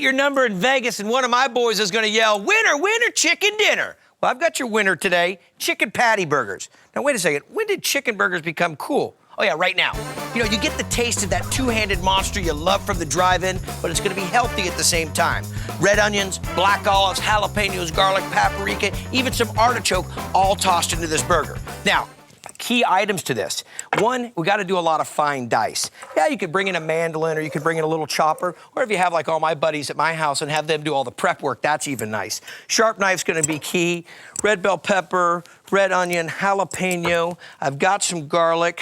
your number in Vegas and one of my boys is gonna yell, winner, winner, chicken dinner. Well, I've got your winner today, chicken patty burgers. Now, wait a second, when did chicken burgers become cool? Oh yeah, right now. You know, you get the taste of that two-handed monster you love from the drive-in, but it's gonna be healthy at the same time. Red onions, black olives, jalapenos, garlic, paprika, even some artichoke, all tossed into this burger. Now, key items to this. One, we gotta do a lot of fine dice. Yeah, you could bring in a mandolin or you could bring in a little chopper, or if you have like all my buddies at my house and have them do all the prep work, that's even nice. Sharp knife's gonna be key. Red bell pepper, red onion, jalapeno. I've got some garlic.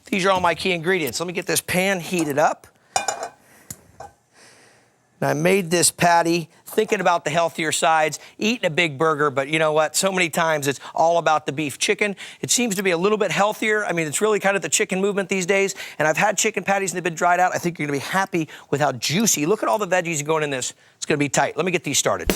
These are all my key ingredients. Let me get this pan heated up. Now, I made this patty thinking about the healthier sides, eating a big burger, but you know what? So many times it's all about the beef chicken. It seems to be a little bit healthier. I mean, it's really kind of the chicken movement these days, and I've had chicken patties and they've been dried out. I think you're gonna be happy with how juicy. Look at all the veggies going in this. It's gonna be tight. Let me get these started.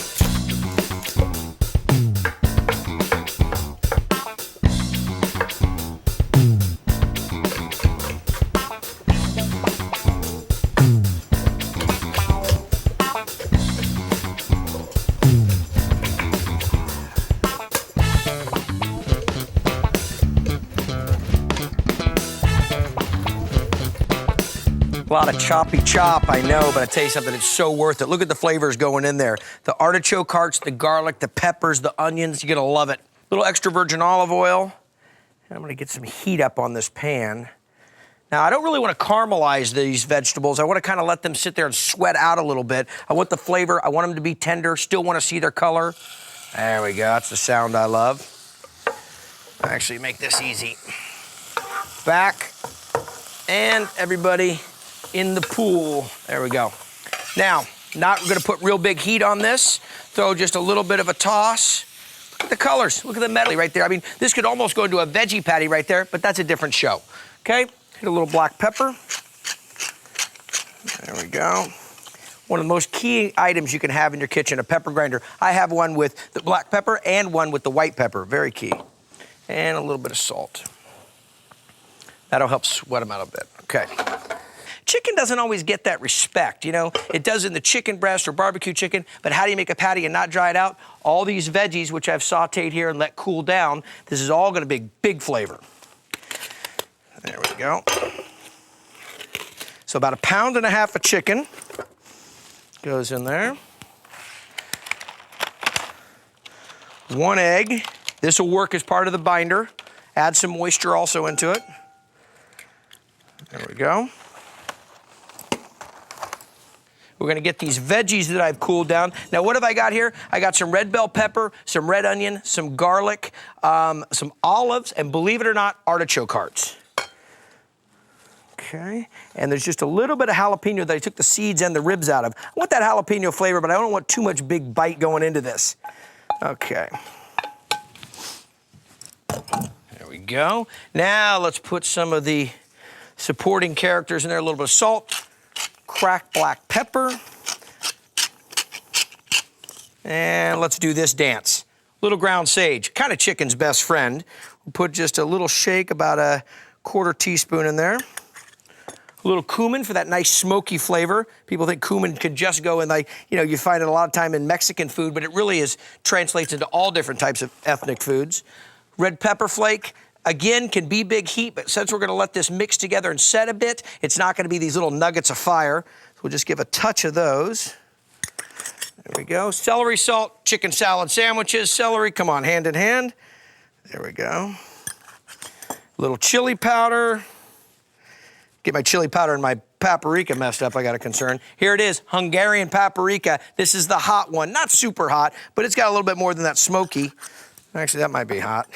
A lot of choppy chop, I know, but I tell you something, it's so worth it. Look at the flavors going in there. The artichoke hearts, the garlic, the peppers, the onions, you're gonna love it. A little extra virgin olive oil. And I'm gonna get some heat up on this pan. Now, I don't really wanna caramelize these vegetables. I wanna kinda let them sit there and sweat out a little bit. I want the flavor, I want them to be tender, still wanna see their color. There we go, that's the sound I love. Actually, make this easy. Back, and everybody, in the pool. There we go. Now, not gonna put real big heat on this. Throw just a little bit of a toss. Look at the colors. Look at the medley right there. I mean, this could almost go into a veggie patty right there, but that's a different show. Okay, hit a little black pepper. There we go. One of the most key items you can have in your kitchen, a pepper grinder. I have one with the black pepper and one with the white pepper, very key. And a little bit of salt. That'll help sweat them out a bit, okay. Chicken doesn't always get that respect, you know? It does in the chicken breast or barbecue chicken, but how do you make a patty and not dry it out? All these veggies, which I've sauteed here and let cool down, this is all gonna be big flavor. There we go. So about 1.5 pounds of chicken goes in there. 1 egg. This will work as part of the binder. Add some moisture also into it. There we go. We're gonna get these veggies that I've cooled down. Now, what have I got here? I got some red bell pepper, some red onion, some garlic, some olives, and believe it or not, artichoke hearts. Okay, and there's just a little bit of jalapeno that I took the seeds and the ribs out of. I want that jalapeno flavor, but I don't want too much big bite going into this. Okay. There we go. Now, let's put some of the supporting characters in there, a little bit of salt, cracked black pepper, and let's do this dance. Little ground sage, kind of chicken's best friend. We'll put just a little shake, about a 1/4 teaspoon in there. A little cumin for that nice smoky flavor. People think cumin could just go in, like, you know, you find it a lot of time in Mexican food, but it really translates into all different types of ethnic foods. Red pepper flake. Again, can be big heat, but since we're gonna let this mix together and set a bit, it's not gonna be these little nuggets of fire. So we'll just give a touch of those. There we go. Celery salt, chicken salad sandwiches. Celery, come on, hand in hand. There we go. A little chili powder. Get my chili powder and my paprika messed up, I got a concern. Here it is, Hungarian paprika. This is the hot one, not super hot, but it's got a little bit more than that smoky. Actually, that might be hot.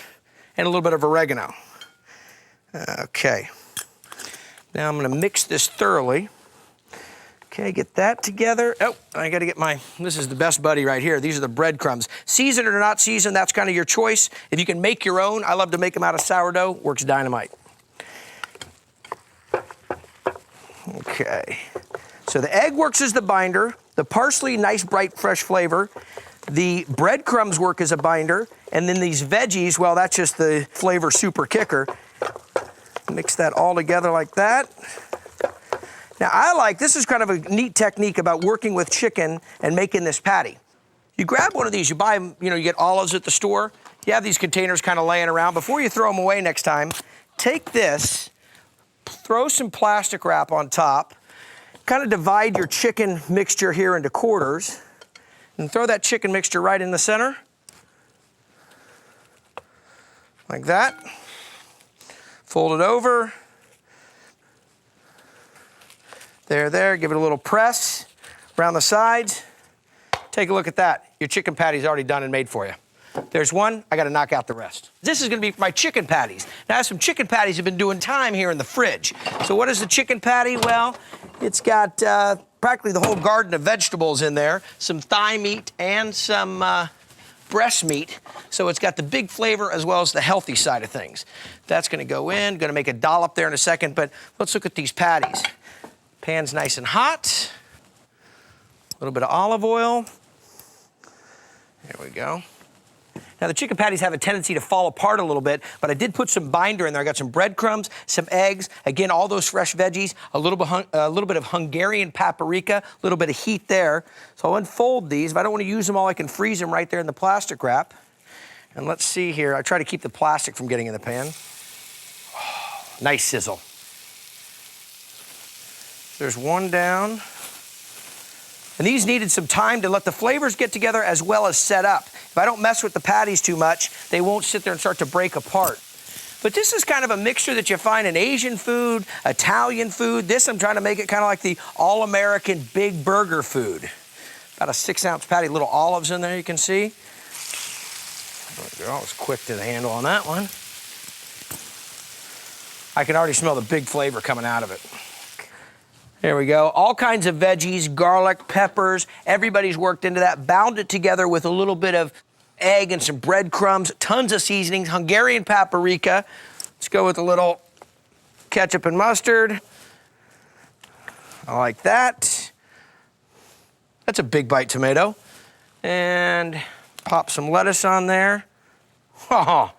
And a little bit of oregano. Okay. Now I'm gonna mix this thoroughly. Okay, get that together. Oh, I gotta get this is the best buddy right here. These are the breadcrumbs. Seasoned or not seasoned, that's kind of your choice. If you can make your own, I love to make them out of sourdough, works dynamite. Okay, so the egg works as the binder. The parsley, nice, bright, fresh flavor. The breadcrumbs work as a binder, and then these veggies, well, that's just the flavor super kicker. Mix that all together like that. Now I like, this is kind of a neat technique about working with chicken and making this patty. You grab one of these, you buy them, you know, you get olives at the store. You have these containers kind of laying around. Before you throw them away next time, take this, throw some plastic wrap on top, kind of divide your chicken mixture here into quarters, and throw that chicken mixture right in the center, like that. Fold it over. There, give it a little press around the sides. Take a look at that. Your chicken patty's already done and made for you. There's one, I gotta knock out the rest. This is gonna be my chicken patties. Now, some chicken patties have been doing time here in the fridge. So what is the chicken patty? Well, it's got practically the whole garden of vegetables in there, some thigh meat and some breast meat. So it's got the big flavor as well as the healthy side of things. That's gonna go in, gonna make a dollop there in a second, but let's look at these patties. Pan's nice and hot. A little bit of olive oil. There we go. Now, the chicken patties have a tendency to fall apart a little bit, but I did put some binder in there. I got some breadcrumbs, some eggs, again, all those fresh veggies, a little bit of Hungarian paprika, a little bit of heat there. So I'll unfold these. If I don't want to use them all, I can freeze them right there in the plastic wrap. And let's see here. I try to keep the plastic from getting in the pan. Oh, nice sizzle. There's one down. And these needed some time to let the flavors get together as well as set up. If I don't mess with the patties too much, they won't sit there and start to break apart. But this is kind of a mixture that you find in Asian food, Italian food. This, I'm trying to make it kind of like the all-American big burger food. About a 6-ounce patty, little olives in there, you can see. There we go, I was quick to the handle on that one. I can already smell the big flavor coming out of it. There we go. All kinds of veggies, garlic, peppers, everybody's worked into that. Bound it together with a little bit of egg and some breadcrumbs, tons of seasonings, Hungarian paprika. Let's go with a little ketchup and mustard. I like that. That's a big bite tomato. And pop some lettuce on there. Oh,